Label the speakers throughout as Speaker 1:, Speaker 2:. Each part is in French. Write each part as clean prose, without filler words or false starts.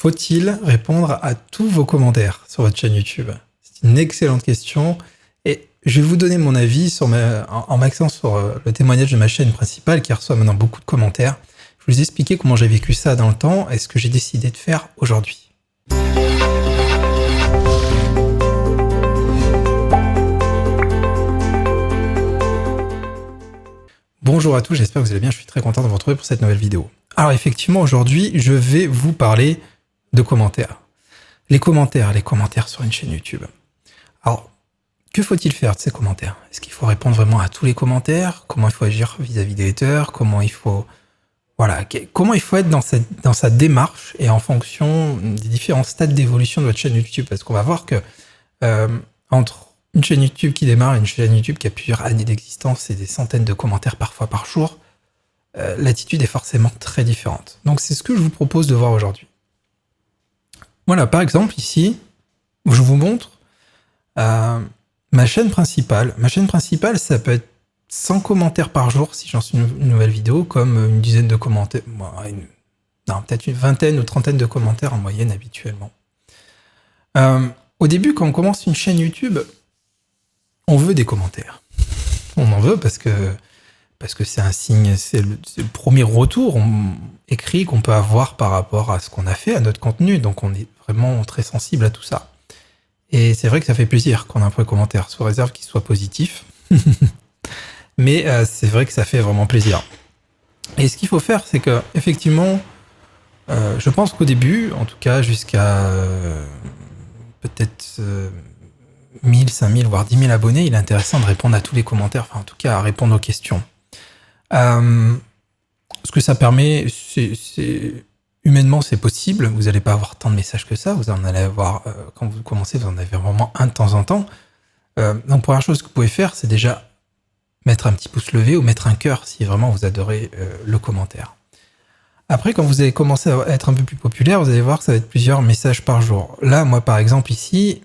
Speaker 1: Faut-il répondre à tous vos commentaires sur votre chaîne YouTube? C'est une excellente question et je vais vous donner mon avis en m'axant sur le témoignage de ma chaîne principale qui reçoit maintenant beaucoup de commentaires. Je vais vous expliquer comment j'ai vécu ça dans le temps et ce que j'ai décidé de faire aujourd'hui. Bonjour à tous, j'espère que vous allez bien, je suis très content de vous retrouver pour cette nouvelle vidéo. Alors effectivement, aujourd'hui, je vais vous parler de commentaires. Les commentaires sur une chaîne YouTube. Alors, que faut-il faire de ces commentaires? Est-ce qu'il faut répondre vraiment à tous les commentaires? Comment il faut agir vis-à-vis des haters? Comment il faut être dans sa démarche et en fonction des différents stades d'évolution de votre chaîne YouTube? Parce qu'on va voir que entre une chaîne YouTube qui démarre et une chaîne YouTube qui a plusieurs années d'existence et des centaines de commentaires parfois par jour, l'attitude est forcément très différente. Donc c'est ce que je vous propose de voir aujourd'hui. Voilà, par exemple, ici, je vous montre ma chaîne principale. Ma chaîne principale, ça peut être 100 commentaires par jour si j'en suis une nouvelle vidéo, comme une dizaine de commentaires, peut-être une vingtaine ou trentaine de commentaires en moyenne habituellement. Au début, quand on commence une chaîne YouTube, on veut des commentaires. On en veut parce que c'est un signe, c'est le premier retour écrit qu'on peut avoir par rapport à ce qu'on a fait, à notre contenu. Donc on est vraiment très sensible à tout ça. Et c'est vrai que ça fait plaisir qu'on ait un premier commentaire, sous réserve qu'il soit positif. Mais c'est vrai que ça fait vraiment plaisir. Et ce qu'il faut faire, c'est que effectivement, je pense qu'au début, en tout cas jusqu'à peut-être 1000, 5000, voire 10 000 abonnés, il est intéressant de répondre à tous les commentaires, enfin en tout cas à répondre aux questions. Ce que ça permet, humainement c'est possible, vous n'allez pas avoir tant de messages que ça, vous en allez avoir, quand vous commencez, vous en avez vraiment un de temps en temps. Donc première chose que vous pouvez faire, c'est déjà mettre un petit pouce levé ou mettre un cœur si vraiment vous adorez le commentaire. Après, quand vous allez commencer à être un peu plus populaire, vous allez voir que ça va être plusieurs messages par jour. Là, moi par exemple ici,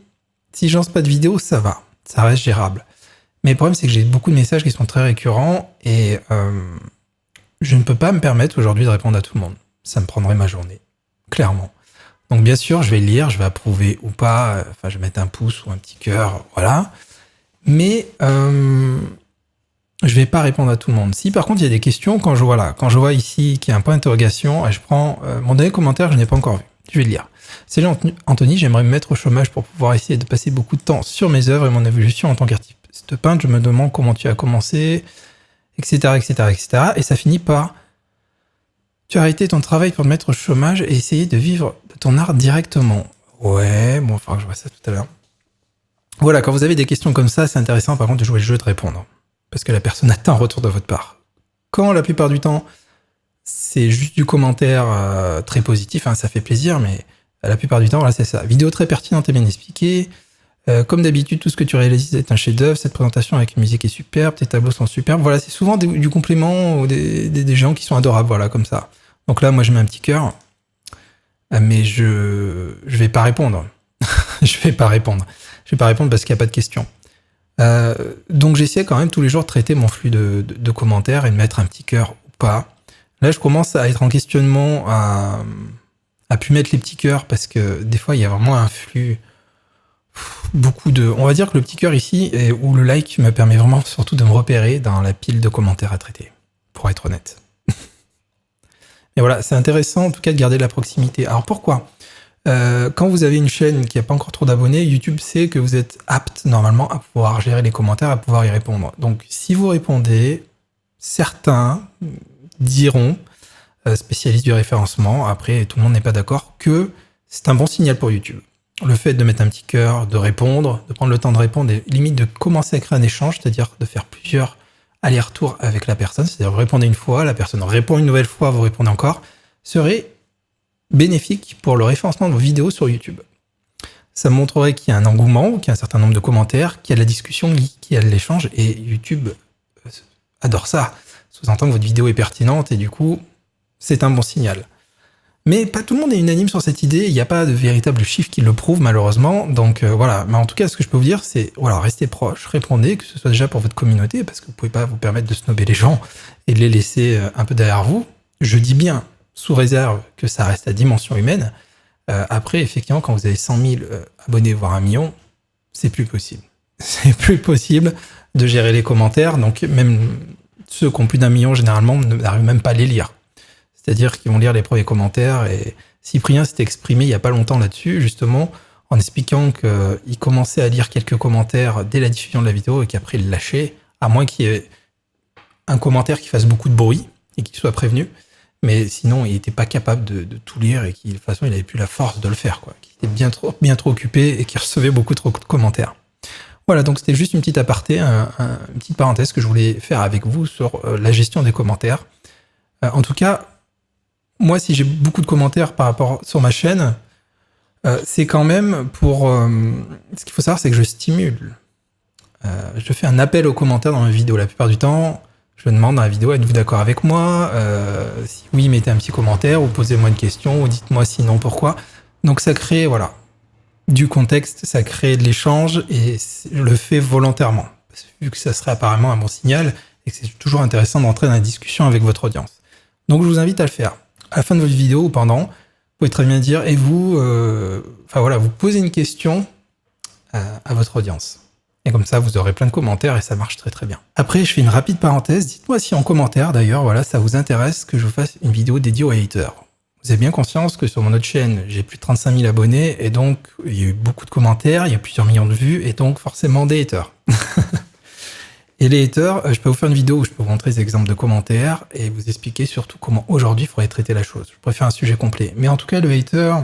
Speaker 1: si je lance pas de vidéo, ça va, ça reste gérable. Mais le problème, c'est que j'ai beaucoup de messages qui sont très récurrents et je ne peux pas me permettre aujourd'hui de répondre à tout le monde. Ça me prendrait ma journée, clairement. Donc bien sûr, je vais lire, je vais approuver ou pas, je vais mettre un pouce ou un petit cœur, voilà. Mais je vais pas répondre à tout le monde. Si par contre, il y a des questions, quand je vois ici qu'il y a un point d'interrogation, je prends mon dernier commentaire, je n'ai pas encore vu. Je vais le lire. Salut Anthony, j'aimerais me mettre au chômage pour pouvoir essayer de passer beaucoup de temps sur mes œuvres et mon évolution en tant qu'artiste peintre. Je me demande comment tu as commencé, etc., etc., etc. Et ça finit par tu as arrêté ton travail pour te mettre au chômage et essayer de vivre de ton art directement. Ouais, bon, il faudra que je vois ça tout à l'heure. Voilà, quand vous avez des questions comme ça, c'est intéressant par contre de jouer le jeu de répondre. Parce que la personne attend un retour de votre part. Quand la plupart du temps, c'est juste du commentaire très positif, ça fait plaisir, mais la plupart du temps, voilà, c'est ça. Vidéo très pertinente et bien expliquée. Comme d'habitude, tout ce que tu réalises est un chef-d'œuvre. Cette présentation avec une musique est superbe, tes tableaux sont superbes. Voilà, c'est souvent du compliment ou des gens qui sont adorables, voilà, comme ça. Donc là, moi, je mets un petit cœur, mais je vais pas répondre. Je vais pas répondre parce qu'il n'y a pas de questions. Donc j'essaie quand même tous les jours de traiter mon flux de commentaires et de mettre un petit cœur ou pas. Là, je commence à être en questionnement à pu mettre les petits cœurs parce que des fois, il y a vraiment un flux, on va dire que le petit cœur ici ou le like me permet vraiment surtout de me repérer dans la pile de commentaires à traiter, pour être honnête. Et voilà, c'est intéressant en tout cas de garder de la proximité. Alors pourquoi ? Quand vous avez une chaîne qui n'a pas encore trop d'abonnés, YouTube sait que vous êtes apte normalement à pouvoir gérer les commentaires, à pouvoir y répondre. Donc si vous répondez, certains diront, spécialistes du référencement, après tout le monde n'est pas d'accord, que c'est un bon signal pour YouTube. Le fait de mettre un petit cœur, de répondre, de prendre le temps de répondre et limite de commencer à créer un échange, c'est-à-dire de faire plusieurs allers-retours avec la personne, c'est-à-dire vous répondez une fois, la personne répond une nouvelle fois, vous répondez encore, serait bénéfique pour le référencement de vos vidéos sur YouTube. Ça montrerait qu'il y a un engouement, qu'il y a un certain nombre de commentaires, qu'il y a de la discussion, qu'il y a de l'échange, et YouTube adore ça. Sous-entend que votre vidéo est pertinente, et du coup, c'est un bon signal. Mais pas tout le monde est unanime sur cette idée, il n'y a pas de véritable chiffre qui le prouve malheureusement, donc voilà. Mais en tout cas, ce que je peux vous dire, c'est voilà, restez proches, répondez, que ce soit déjà pour votre communauté, parce que vous ne pouvez pas vous permettre de snobber les gens et de les laisser un peu derrière vous. Je dis bien, sous réserve que ça reste à dimension humaine, Après, effectivement, quand vous avez 100 000 abonnés, voire 1 million, c'est plus possible. C'est plus possible de gérer les commentaires. Donc, même ceux qui ont plus d'1 million, généralement, n'arrivent même pas à les lire. C'est-à-dire qu'ils vont lire les premiers commentaires. Et Cyprien s'était exprimé il n'y a pas longtemps là-dessus, justement, en expliquant qu'il commençait à lire quelques commentaires dès la diffusion de la vidéo et qu'après il lâchait, à moins qu'il y ait un commentaire qui fasse beaucoup de bruit et qu'il soit prévenu. Mais sinon, il n'était pas capable de tout lire et de toute façon, il n'avait plus la force de le faire, quoi. Il était bien trop occupé et qu'il recevait beaucoup trop de commentaires. Voilà, donc c'était juste une petite aparté, une petite parenthèse que je voulais faire avec vous sur la gestion des commentaires. En tout cas, moi, si j'ai beaucoup de commentaires par rapport sur ma chaîne, c'est quand même pour... ce qu'il faut savoir, c'est que je stimule. Je fais un appel aux commentaires dans mes vidéos. La plupart du temps, je demande dans la vidéo, êtes-vous d'accord avec moi? Si oui, mettez un petit commentaire ou posez-moi une question ou dites-moi sinon pourquoi. Donc ça crée, voilà, du contexte, ça crée de l'échange et je le fais volontairement. Vu que ça serait apparemment un bon signal et que c'est toujours intéressant d'entrer dans la discussion avec votre audience. Donc je vous invite à le faire. À la fin de votre vidéo ou pendant, vous pouvez très bien dire, et vous, enfin voilà, vous posez une question à votre audience. Et comme ça, vous aurez plein de commentaires et ça marche très très bien. Après, je fais une rapide parenthèse. Dites-moi si en commentaire, d'ailleurs, voilà, ça vous intéresse que je vous fasse une vidéo dédiée aux haters. Vous avez bien conscience que sur mon autre chaîne, j'ai plus de 35 000 abonnés et donc il y a eu beaucoup de commentaires, il y a plusieurs millions de vues et donc forcément des haters. Et les haters, je peux vous faire une vidéo où je peux vous montrer des exemples de commentaires et vous expliquer surtout comment aujourd'hui il faudrait traiter la chose. Je préfère un sujet complet. Mais en tout cas, le hater,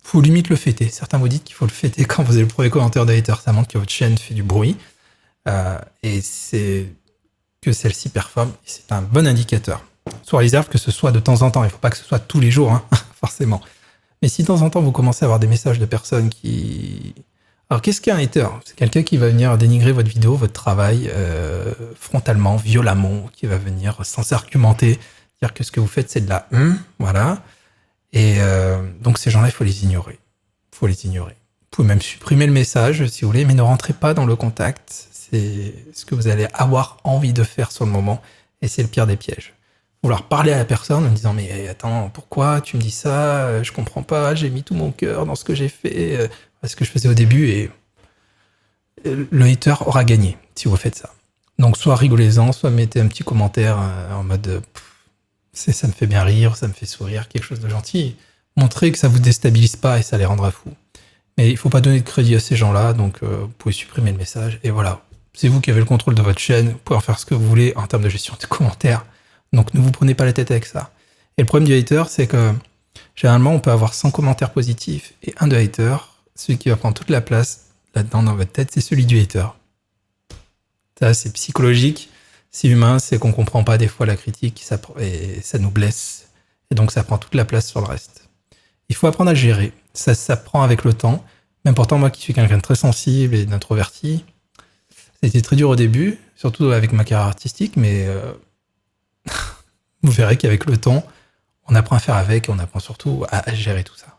Speaker 1: faut limite le fêter. Certains vous disent qu'il faut le fêter quand vous avez le premier commentaire de hater. Ça montre que votre chaîne fait du bruit et c'est que celle-ci performe. C'est un bon indicateur. Soit réserve que ce soit de temps en temps. Il ne faut pas que ce soit tous les jours, hein, forcément. Mais si de temps en temps vous commencez à avoir des messages de personnes qui... Alors qu'est-ce qu'un hater? C'est quelqu'un qui va venir dénigrer votre vidéo, votre travail, frontalement, violemment, qui va venir sans argumenter, dire que ce que vous faites c'est de la voilà. Et donc ces gens-là, il faut les ignorer. Il faut les ignorer. Vous pouvez même supprimer le message si vous voulez, mais ne rentrez pas dans le contact. C'est ce que vous allez avoir envie de faire sur le moment, et c'est le pire des pièges. Vouloir parler à la personne en disant mais attends, pourquoi tu me dis ça? Je comprends pas, j'ai mis tout mon cœur dans ce que j'ai fait, ce que je faisais au début, et le hater aura gagné si vous faites ça. Donc soit rigolez-en, soit mettez un petit commentaire en mode ça me fait bien rire, ça me fait sourire, quelque chose de gentil. Montrez que ça vous déstabilise pas et ça les rendra fous. Mais il faut pas donner de crédit à ces gens-là, donc vous pouvez supprimer le message et voilà. C'est vous qui avez le contrôle de votre chaîne, vous pouvez en faire ce que vous voulez en termes de gestion de commentaires. Donc ne vous prenez pas la tête avec ça. Et le problème du hater, c'est que généralement on peut avoir 100 commentaires positifs et un de hater. Celui qui va prendre toute la place là-dedans dans votre tête, c'est celui du hater. Ça, c'est psychologique, c'est humain, c'est qu'on comprend pas des fois la critique et ça nous blesse. Et donc ça prend toute la place sur le reste. Il faut apprendre à le gérer. Ça s'apprend avec le temps. Mais pourtant, moi qui suis quelqu'un de très sensible et d'introverti, ça a été très dur au début, surtout avec ma carrière artistique, mais vous verrez qu'avec le temps, on apprend à faire avec et on apprend surtout à gérer tout ça.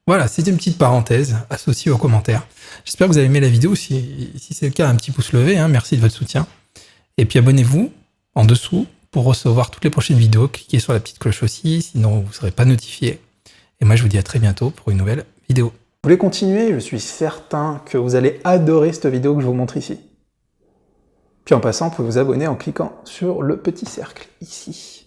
Speaker 1: Voilà, c'était une petite parenthèse associée aux commentaires. J'espère que vous avez aimé la vidéo. Si c'est le cas, un petit pouce levé, hein, merci de votre soutien. Et puis abonnez-vous en dessous pour recevoir toutes les prochaines vidéos. Cliquez sur la petite cloche aussi, sinon vous ne serez pas notifié. Et moi, je vous dis à très bientôt pour une nouvelle vidéo. Vous voulez continuer? Je suis certain que vous allez adorer cette vidéo que je vous montre ici. Puis en passant, vous pouvez vous abonner en cliquant sur le petit cercle ici.